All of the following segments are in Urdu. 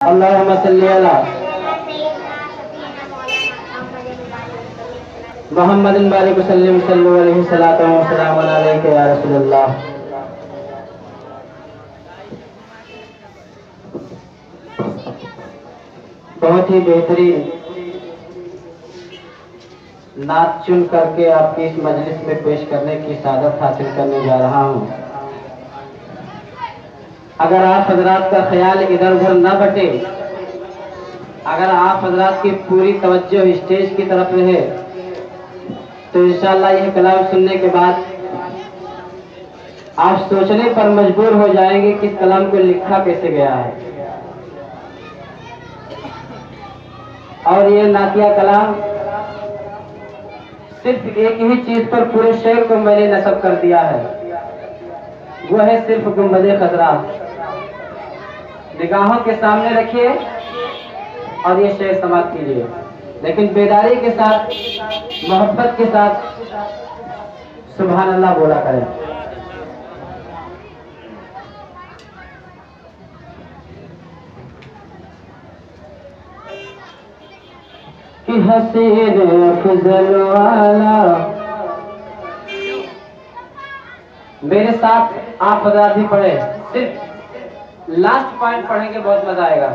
اللهم صل على محمد بارک وسلم صلو علیہ الصلوۃ والسلام علیک یا رسول اللہ۔ بہت ہی بہترین نعت چن کر کے آپ کی اس مجلس میں پیش کرنے کی سعادت حاصل کرنے جا رہا ہوں۔ اگر آپ حضرات کا خیال ادھر ادھر نہ بٹے، اگر آپ حضرات کی پوری توجہ اسٹیج کی طرف رہے تو انشاءاللہ یہ کلام سننے کے بعد آپ سوچنے پر مجبور ہو جائیں گے کہ اس کلام کو لکھا کیسے گیا ہے۔ اور یہ نعتیہ کلام صرف ایک ہی چیز پر پورے شعر کو میں نے نصب کر دیا ہے، وہ ہے صرف گنبد خضرا۔ نگاہوں کے سامنے رکھیے اور یہ شعر سماعت کیجیے، لیکن بیداری کے ساتھ، محبت کے ساتھ سبحان اللہ بولا کریں۔ کہ حسین افضل والا، میرے ساتھ آپ حضرات بھی پڑھیں، صرف لاسٹ پوائنٹ پڑھیں گے، بہت مزہ آئے گا۔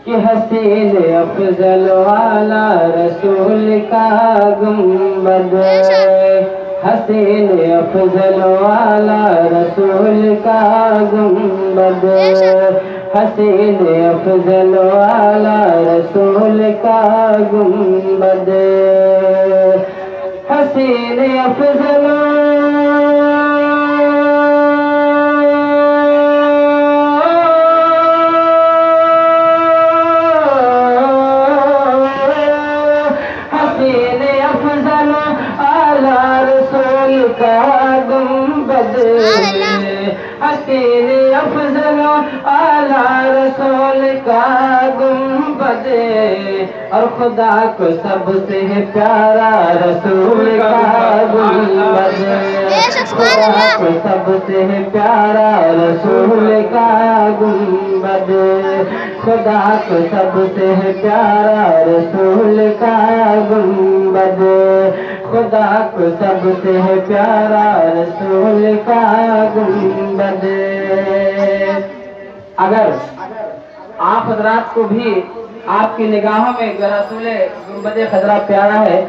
کہ حسین افضل والا رسول کا گنبد، حسین افضل والا رسول کا گنبد، حسین افضل والا رسول کا گنبد، حسین افضل حسین افضل اعلی رسول کا گنبد، اور خدا کو سب سے پیارا رسول کا گنبد، خدا کو سب سے پیارا رسول کا گنبد، خدا کو سب سے پیارا رسول کا گنبد، خدا کو سب سے پیارا رسول کا گنبد۔ اگر آپ حضرات کو بھی آپ کی نگاہوں میں رسول گنبد خضرا پیارا ہے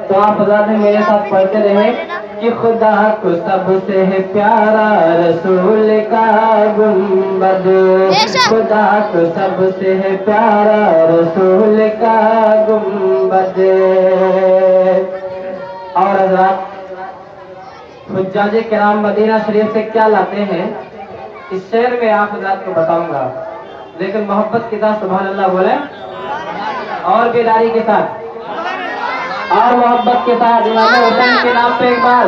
تو آپ حضرات میرے ساتھ پڑھتے رہیں کہ خدا کو سب سے پیارا رسول کا گنبد، خدا کو سب سے پیارا رسول کا گنبد۔ اور حضرات حجاج کرام مدینہ شریف سے کیا لاتے ہیں اس شعر میں آپ حضرات کو بتاؤں گا، لیکن محبت کے ساتھ سبحان اللہ بولیں، اور بیداری کے ساتھ اور محبت کے ساتھ امام حسین کے نام پہ ایک بار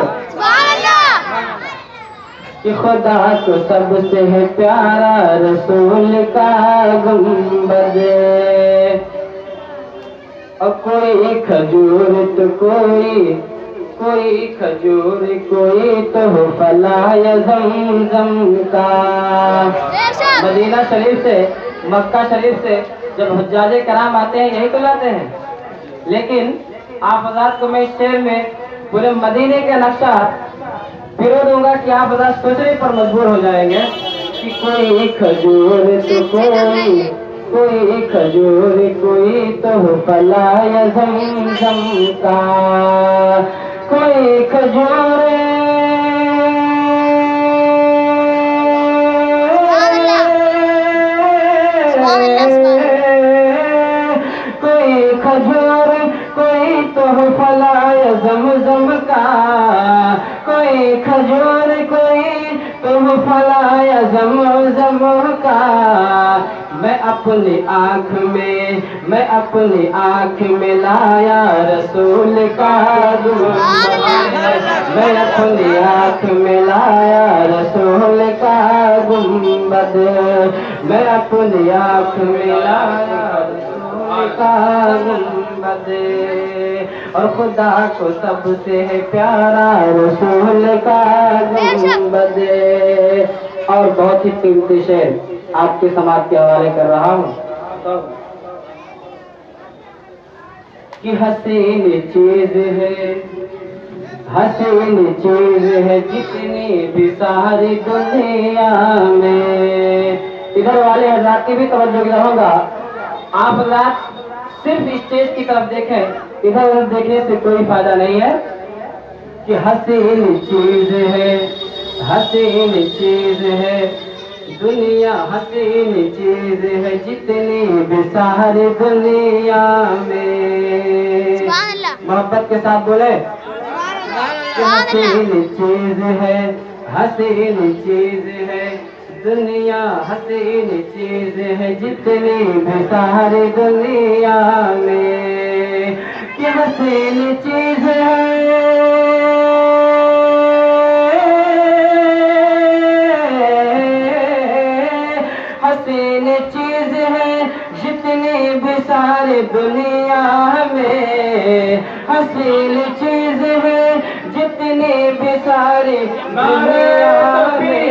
کہ خدا کو سب سے پیارا رسول کا گنبد، اور کوئی کھجور تو کوئی کھجور، کوئی تو فلا زمزم کا۔ مدینہ شریف سے، مکہ شریف سے جب حجاج کرام آتے ہیں یہی تو لاتے ہیں، لیکن آپ حضرات کو میں اس شعر میں پورے مدینے کا نقشہ پھرو دوں گا کہ آپ حضرات سوچنے پر مجبور ہو جائیں گے کہ کوئی کھجور تو کوئی کھجور، کوئی تو فلا زمزم کا، کوئی کھجور کوئی کھجور، کوئی تو فلا زمزم کا، کوئی کھجور، کوئی تو فلا زمزم کا۔ میں اپنی آنکھ میں لایا رسول کا گنبد، میں اپنی آنکھ میں لایا رسول کا گنبد، میں اپنی آنکھ میں لایا رسول کا گنبد، اور خدا کو سب سے پیارا رسول کا گنبد۔ اور بہت ہی قیمتی شعر آپ کے سماعت کے حوالے کر رہا ہوں کہ حسین چیز ہے، حسین چیز ہے جتنی بھی ساری دنیا میں. ادھر والے حضرات کی بھی توجہ رہوں گا. آپ حضرات صرف اسٹیج کی طرف دیکھیں، ادھر ادھر دیکھنے سے کوئی فائدہ نہیں ہے. کہ حسین چیز ہے، حسین چیز ہے دنیا، حسین چیز ہے جتنی بھی ساری دنیا میں. محبت کے ساتھ بولے. حسین چیز ہے، حسین چیز ہے دنیا، حسین چیز ہے جتنی بھی ساری دنیا میں. کہ حسین چیز ہے، حسین چیز ہے جتنی بھی ساری دنیا میں. حسین چیز ہے جتنی بھی ساری دنیا میں.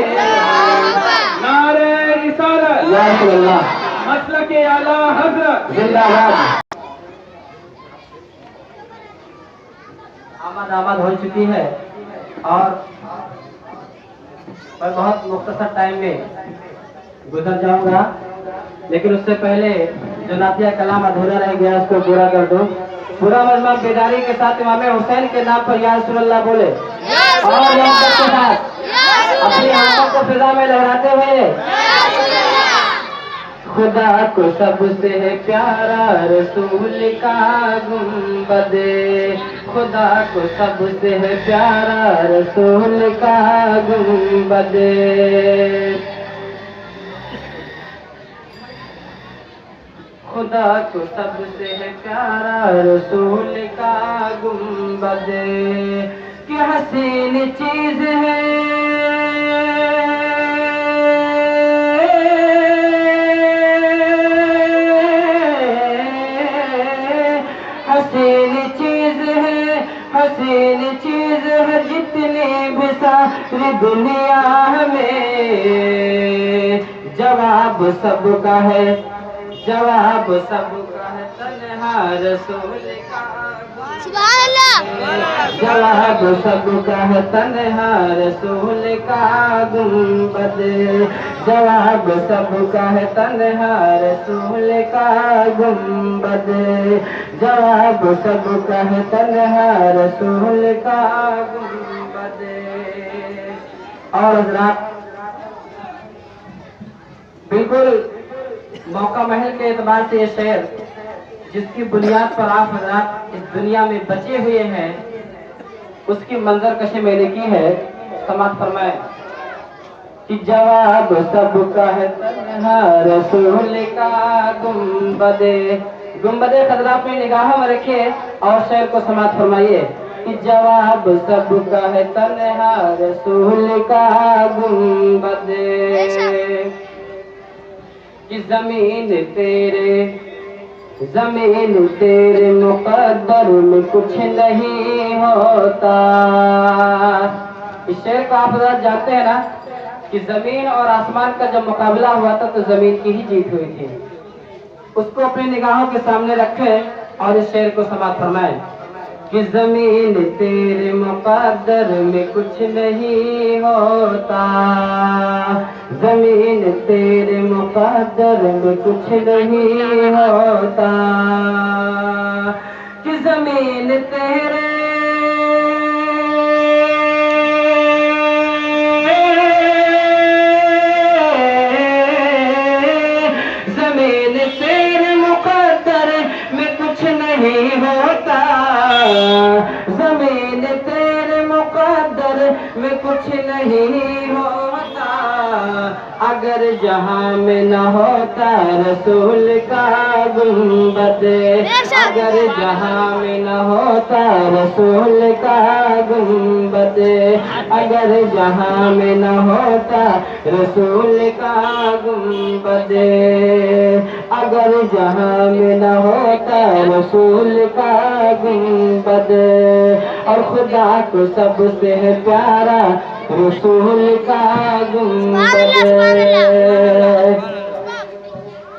نعرہ رسالت، یا رسول اللہ، مسلک اعلیٰ حضرت. زندہ باد. آمد ہو چکی ہے اور میں بہت مختصر ٹائم میں گزر جاؤں گا، لیکن اس سے پہلے جو نعتیہ کلام ادھورا رہ گیا اس کو پورا کر دوں. پورا مجمع بیداری کے ساتھ امام حسین کے نام پر یا رسول اللہ بولے اور محبت کے ساتھ اپنی آنکھوں کو فضا میں لہراتے ہوئے. خدا کو سب سے ہے پیارا رسول کا گنبد، خدا کو سب سے ہے پیارا رسول کا گنبد. خدا کو سب سے ہے پیارا رسول کا گنبد. کہ حسین چیز ہے، حسین چیز ہے، حسین چیز ہے جتنی بھی ساری دنیا میں. جواب سب کا ہے، جواب سب کا ہے تنہا رسول کا. سبحان اللہ. جواب سب کا ہے تنہا رسول کا گنبد. جواب سب کا ہے تنہا رسول کا گنبد. جواب سب کا ہے تنہا رسول کا گنبد. اور حضرات بالکل موقع محل کے اعتبار سے یہ شعر جس کی بنیاد پر آپ حضرات اس دنیا میں بچے ہوئے ہیں اس کی منظر کشی میں نے کی ہے. سماعت فرمائے کہ جواب سب کا ہے تنہا رسول کا گنبد. گنبد خضرا اپنی نگاہوں میں رکھیے اور شعر کو سماعت فرمائیے. کہ جواب سب کا ہے تنہا رسول کا گنبد. کہ زمین تیرے مقدر میں کچھ نہیں ہوتا. اس شعر کو آپ حضرات جانتے ہیں نا کہ زمین اور آسمان کا جب مقابلہ ہوا تھا تو زمین کی ہی جیت ہوئی تھی. اس کو اپنی نگاہوں کے سامنے رکھیں اور اس شعر کو سماعت فرمائیں. کہ زمین تیرے مقدر میں کچھ نہیں ہوتا، زمین تیرے مقدر میں کچھ نہیں ہوتا. کہ زمین تیرے مقدر میں کچھ نہیں ہوتا، زمین تیرے مقدر میں کچھ نہیں ہوتا. اگر جہاں میں نہ ہوتا رسول کا گنبد، اگر جہاں میں نہ ہوتا رسول کا گنبد، اگر جہاں میں نہ ہوتا رسول کا گنبد، اگر جہاں میں نہ ہوتا رسول کا گنبد. اور خدا کو سب سے ہے پیارا رسول کا گنبد.